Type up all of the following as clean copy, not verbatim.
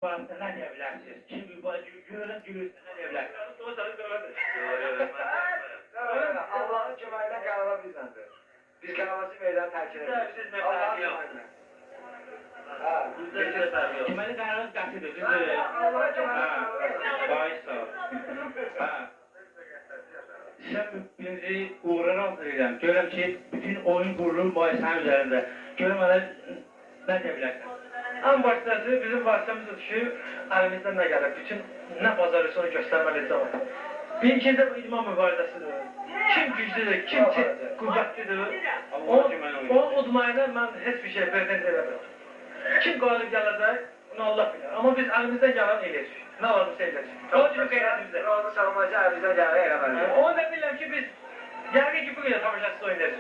Varsa ne diyebilirsiniz? Şimdi bu görün gülüsü ne diyebilirsiniz? Allah'ın köməyinə qələbə bizdendir. Biz qələbəsi meydan tərk edirik. Siz məfəli yox. Deməli qərarınız qətidir, düzdür? Bağış sağ ol. Sən birinci uğurlar hazır edirəm. Görürəm ki, bütün oyun qurulur mübahisənin üzərində. Görürəm mənə nə deyə bilərsən? En baştası bizim vasıtamız düşüyor, elimizden ne gelir, bütün ne bazarıysa onu göstermeliyiz ama. Birinci de bu idman mübarizəsidir. Kim güclüdür, kim kuvvetlidir, onu udmayına ben hiçbir şey pretend edemem. Kim galip gelecek, onu Allah bilir. Ama biz elimizden gelen eyleyiz. Ne varsa eyleyiz. O gibi gayretimizde. Razı salmacı elimizden gəlir eləməliyiz. Onu da bilirəm ki biz, gəldik ki bugün de tamaşasız oynayacağız.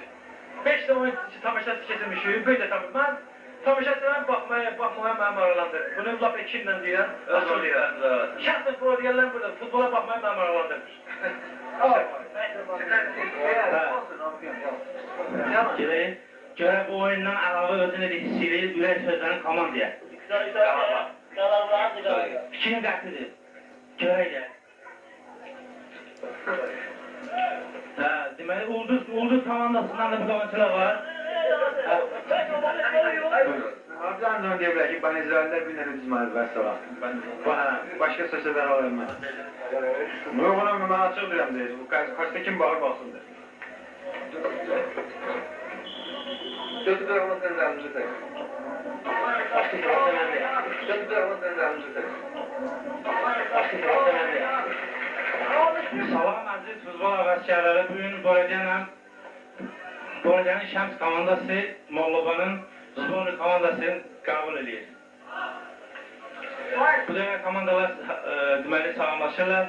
5 de oyun tamaşasız kesilmişik, böyle de tamaşasız. Tamaşaçılara baxmaya mənim maraqlandırır. Bunu laf ekimlə deyirəm, asıl deyirəm. Şəxsən pro deyərlər burada, futbola baxmaya mənim maraqlandırır. Görək bu oyundan əlavə özünü də hiss eləyir, ürək sözlərin komandaya. Fikrin qətidir. Görək də. Deməli, Ulduz komandasından da bir qavaçılar var. Hamza'nın da diye bilər ki, ben izləyənlər bir nəfə düzməli vəssalam. Başqa sözlər alayım mən. Yox, ona mən açıq deyirəm deyir. Bu kaçta kim bağır baxsındır. Dördü dörəmə sənlərimizi tək. Dördü dörəmə sənlərimizi tək. Salam əziz futbol əvəzkarları, bugün Boraca'nın Şəms komandası Mollovanın Zbonu komandasını qəbul edir. Bu dəqiqə komandalar deməli sağlamlaşırlar.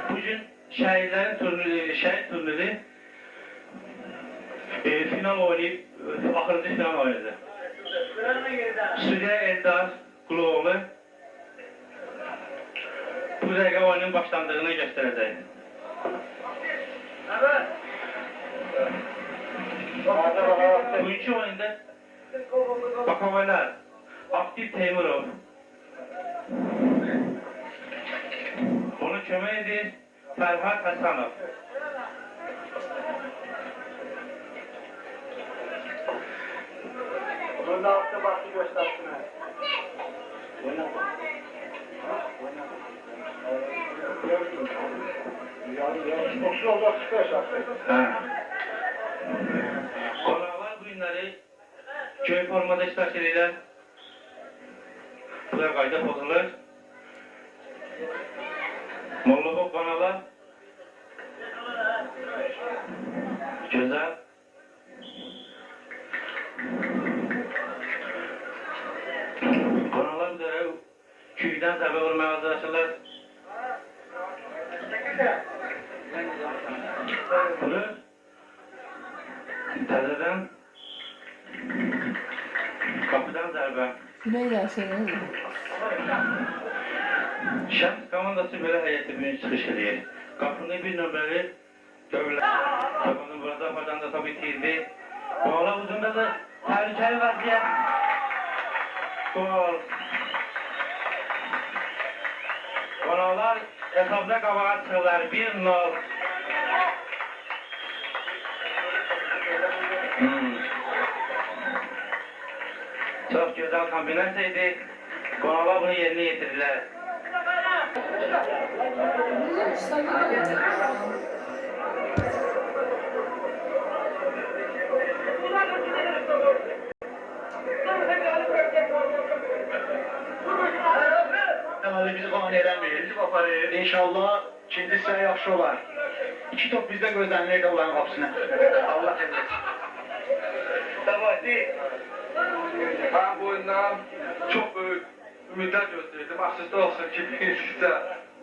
Bugün şəhidlərin turniri final oynayıb, axırıncı final oynadı. Süreyya Eldar Quluoğlu bu dəqiqə oyunun başlandığını göstərəcək. Bugünkü oyunda Bakovalar, Aktif Teymurov ona kömək edir Fərhad Həsənov. Bunun altı baxı göstərsin. Qonaqlar bu günləri köy formada iştirak edirlər. Bunlar qayda pozulur. Mollova qonaqlar gözəl. Qonaqlar bu dəqiqə küydən zərbə vurmaya hazırlaşırlar. Bunu təzədən qapıdan zərbə. Güney gəlsin. Şəms komandası belə həyətdə bugün çıxış edir. Qapında bir nömrəli dövlət. Qapının burada apardan da tabii itirdi. Qonaqlar uzunda da təhlükəli vəziyyət. Gol. Qonaqlar hesabda qabağa çıxırlar 1-0. Çox gözəl kombinasiya idi. Qonaqlar bunu yerinə yetirirlər. Bizi qane eləmir, aparır. İnşallah ikinci hissə yaxşı olar. 2 top bizdə gözlənilir də onların qapısına. Allah emret. Davati. Ben bu oyundan çok büyük ümidler gösterdim. Aslında olsun ki birinci hissə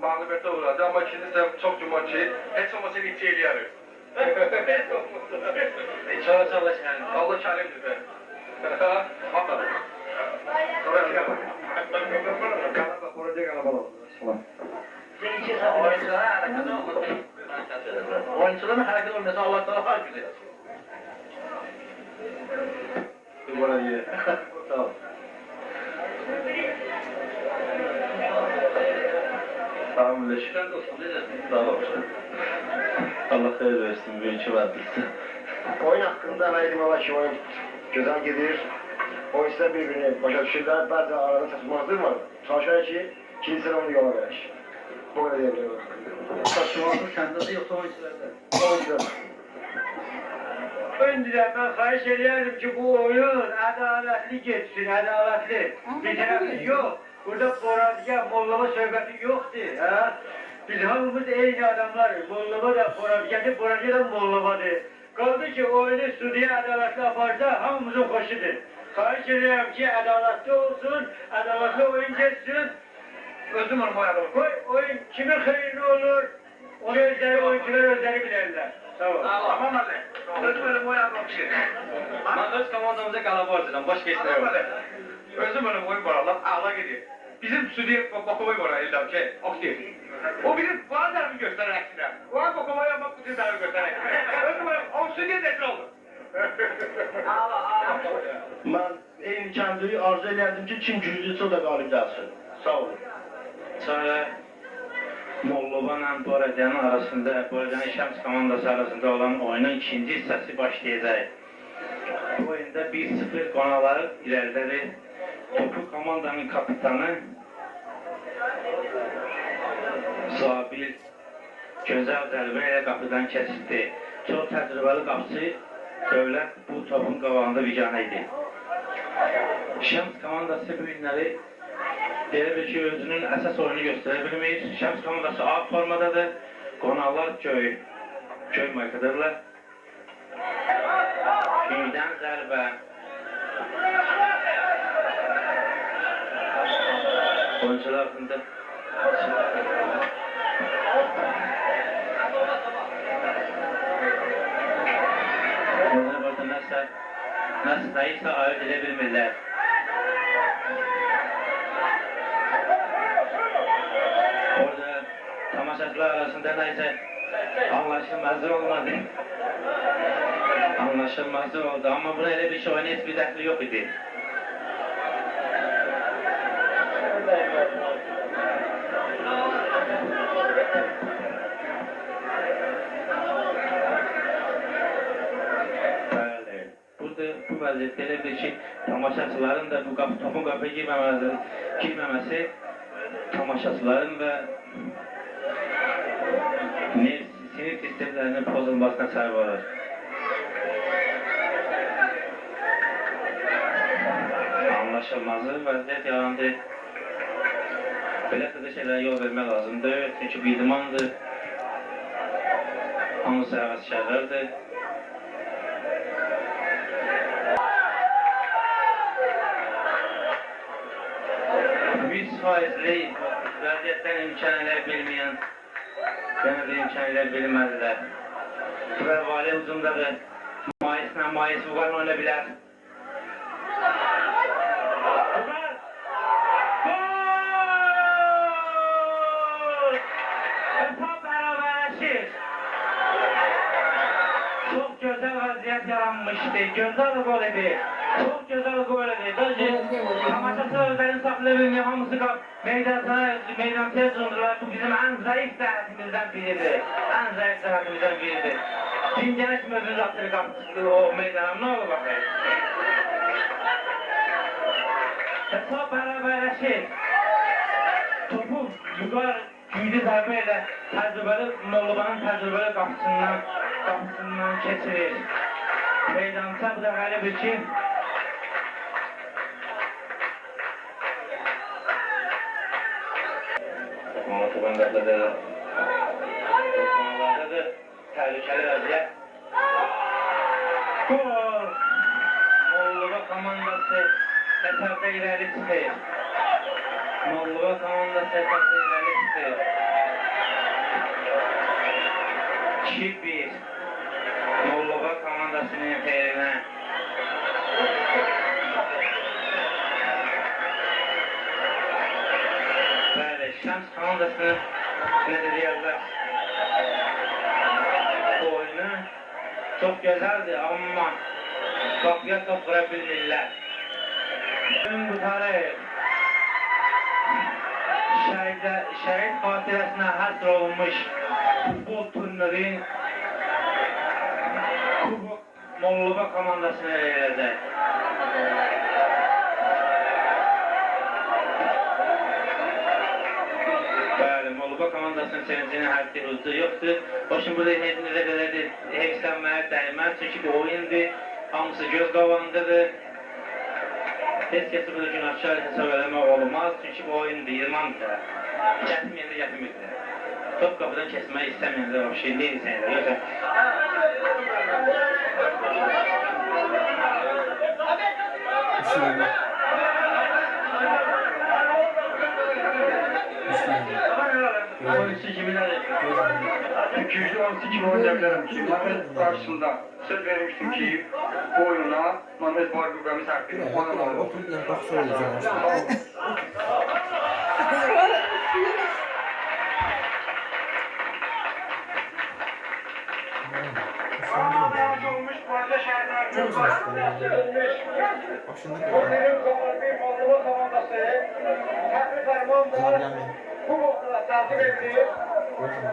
mağlubiyete uğradı ama ikinci hissə çok güman ki heç olmasa içi eləyərik. İnşallah Allah Allah kərimdir be. Aferin. Orada qalabalık. Oyuncuların hareket olması Allah Teala fark ediyor. Oraya. Tamam. Tahammülleşirken dostum diyeceksin. Sağ ol. Allah hayır versin. Bir iki vardır. Oyun hakkında verdiğim ama ki oyun güzel gidiyor. Oyuncular birbirini başa düşürler. Bazı arada saçmazlık var. Çalışan ki kimse onu yola verir. Bu kadar diyebilirim. Saçmalık sende de yoksa oyuncularda. Oyuncular. Önceden ben xahiş ederim ki bu oyun adaletli geçsin, adaletli. Bir tarafı yok. Burada Borazıya, Mollama söhbəti yoktu. Ha? Biz hamımız eyni adamlarız. Mollama da Borazıyadır, Borazıya da Mollamadır. Kaldı ki oyunu Sudiye adaletli aparsa hamımızın hoşudur. Xahiş ederim ki adaletli olsun, adaletli oyun geçsin. Özüm onu boyadım. Koy, oyun kimin hayırlı olur, onu özleri, oyuncular özleri bilirler. Sağ ol. Tamam hadi. Özüm önüm oyanmak için. Ben öz komandamıza qalaba ortadan, baş geçsinler. Özüm önüm oyun var. Ağla gidiyor. Bizim Sudiye Bakova'yı var elden ki. Okey. O bizim bana tarafı gösteren aksine. O an Bakova yapmak bütün tarafı gösteren aksine. Özüm önüm o Sudiye nesil oldu. Ben eyni kendimi arzu ederdim ki kim güclüyse o da galip gelsin. Sağ olun. Sonra Mollovanla Borazyanın arasında, Borazyanın Şəms komandası arasında olan oyunun ikinci hissəsi başlayacaq. Bu oyunda 1-0 qonaları irəlidir. Topu komandanın kapitanı Zabil gözəl zərbə ilə qapıdan kəsildi. Çox təcrübəli qapıcı Dövlət bu topun qabağında vicanə idi. Şəms komandası bu günləri elə bir ki, özünün əsas oyunu göstərə bilmir. Şəms komandası A formadadır. Qonaqlar göy markadırlar. Gündən zərbə. Oyuncular hakkında orada nasıl dayıysa ayırt edebilmirlər. Orada tamaşaçılar arasında neyse anlaşılmazlık olmadı. Anlaşılmazlık oldu ama buna elə bir şey oyuna heç bir dəxli yox idi. Bu vəziyyətdə elə bir ki, tamaşaçıların da bu topun qapıya girməməsi tamaşaçıların və sinir sistemlərinin pozulmasına səbəb olur. Anlaşılmazlıq vəziyyət yarandı. Belə xırda şeylərə yol vermək lazımdır. Çünki bu idmandır. Hamısı həvəskərlərdir. Faizli vəziyyətdən imkan elə bilməyən, yenə də imkan elə bilməzlər. Və vali ucundadır. Mayısla Mayıs Vuqarın oyna bilər. Vuqar! Gol! Top bərabərləşir. Çox gözəl vəziyyət yaranmışdı. Gözəl gol idi. Çok güzel gol idi. Bence tamaşaçı özlerini saxlayabilmeye hamısı meydançaya cundurlar. Bu bizim en zayıf səhətimizdən biridir. En zayıf səhətimizdən biridir. Cingene kimi özünüz atırı kapışdı o meydana. Ne olur bakayım? Top bərabərləşir. Topu yuqar güydü zərbə ilə təcrübəli Mollavanın təcrübəli qapısından keçirir. Meydança bu da hələ bir ki Mollavanlarda da təhlükəli vəziyyət. Gol! Mollava komandası əsərdə irəli çıxır. Mollava komandası əsərdə irəli çıxır. 2-1 Mollava komandasının xeyrinə. Bəli, Şəms komandasını nə deyirlər? Oyunu çox gözəldir, amma qapıya top vura bilmirlər. Gün qutarır. şəhid xatirəsinə həsr olunmuş futbol turniri Kubok Mollova komandasına veriləcək. Bəli, Mollova komandasının sevincinin hər bir hüccü yoxdur. O şimdi burada heç necə belə hevslənməyə dəyməz, çünki bu oyundur, hamısı göz qavandıdır. Heç kəsi burada günahkar hesab eləmək olmaz, çünki bu oyundur, İrmandır. Gətirməyəndə gətirməkdir. Top qapıdan kesmək istəməyəndə o şey neyirsən elə, yoxsa? Oyuncusu kiminədir? 216 kimi oynayabilirim ki, Mehmet karşısında söz vermiştim ki bu oyuna Mehmet Barbuqamı takdir oynamalı. Oturup bak söyleyeceğim. olmuş Barca şehirlerinde Çok Başında Turnirin Mollova komandası Fəxri Fərman bu noktada tərtib edilir.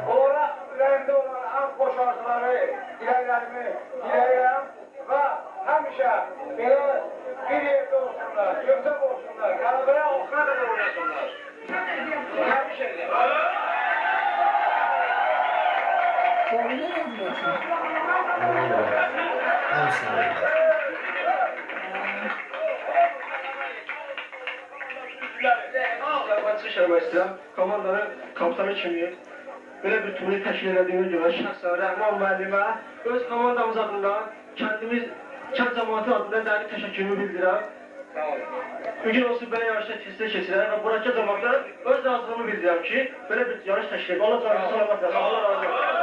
Onlara üzərində olan ən xoş arzuları, diləklərimi diləyirəm və həmişə belə bir yerdə olsunlar, göktəb olsunlar, qələbəyə oxuna qədər oynasınlar. Həmişə deyirəm. Ben sıçramak istedim. Komandanın kaptanı kimi böyle bir turnir təşkil edildiğine göre şəxsən Rəhman müəllimə öz komandamız adından kənd cəmaatı adından dərin təşəkkürümü bildirəm. Bugün olsun belə yarışda tezdə keçirəm və buradakı cəmaata öz razılığımı bildirəm ki, belə bir yarış təşkil edib. Allah canınızı salamat versin. Allah razı olsun.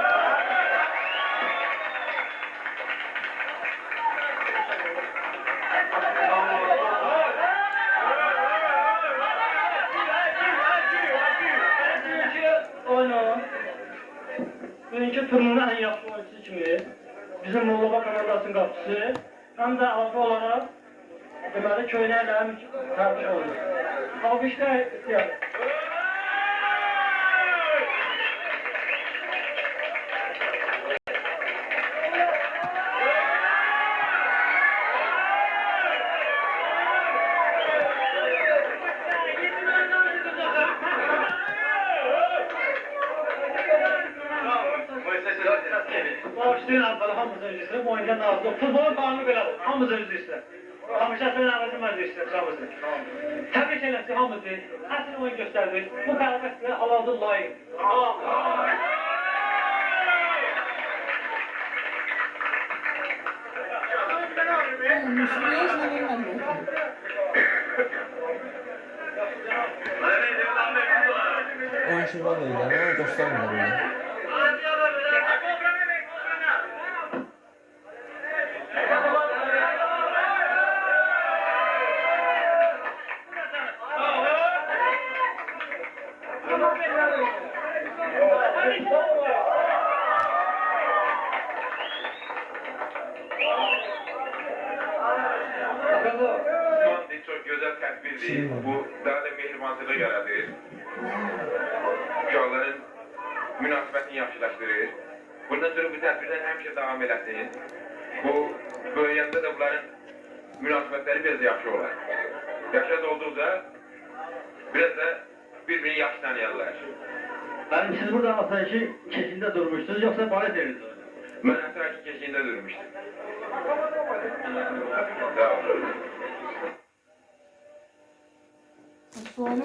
Bugünkü turnuvada en yaxşı oyuncusu kimi bizim Mollova komandasının qapısı həm də altı olaraq deməli köynəklə tərbiş olunur. Alqışlar istəyər. Bağışlayın ablalı hamımızın üzü istəyir, bu oyundan nazlı. Futbolun kanunu belədir, hamımızın üzü istəyir. Hamışasının ağacın özü istəyir, hamımızın. Təbrik eləsin hamımızı, əsl oyun göstərdik. Bu qələbəsilə halaldır, layiq. Oyun şey var mıydı? Ama göstermiyor bunu. Çok güzel tedbirdir. Bu daha da mehribansızlık yaradır. Uşaqların münasibətini yaxşılaşdırır. Bundan sonra bu tədbirlər həmişə davam eləsin. Bu böyüyəndə də bunların münasibətləri biraz da yaxşı olar. Yaşa dolduqca biraz da bir-birini yaxşı tanıyarlar. Yani siz burada Asayişi keşinde durmuştunuz yoksa balet yerinizde mi? Mən Asayişi keşiyində durmuşdum. Sağ olun. Sonra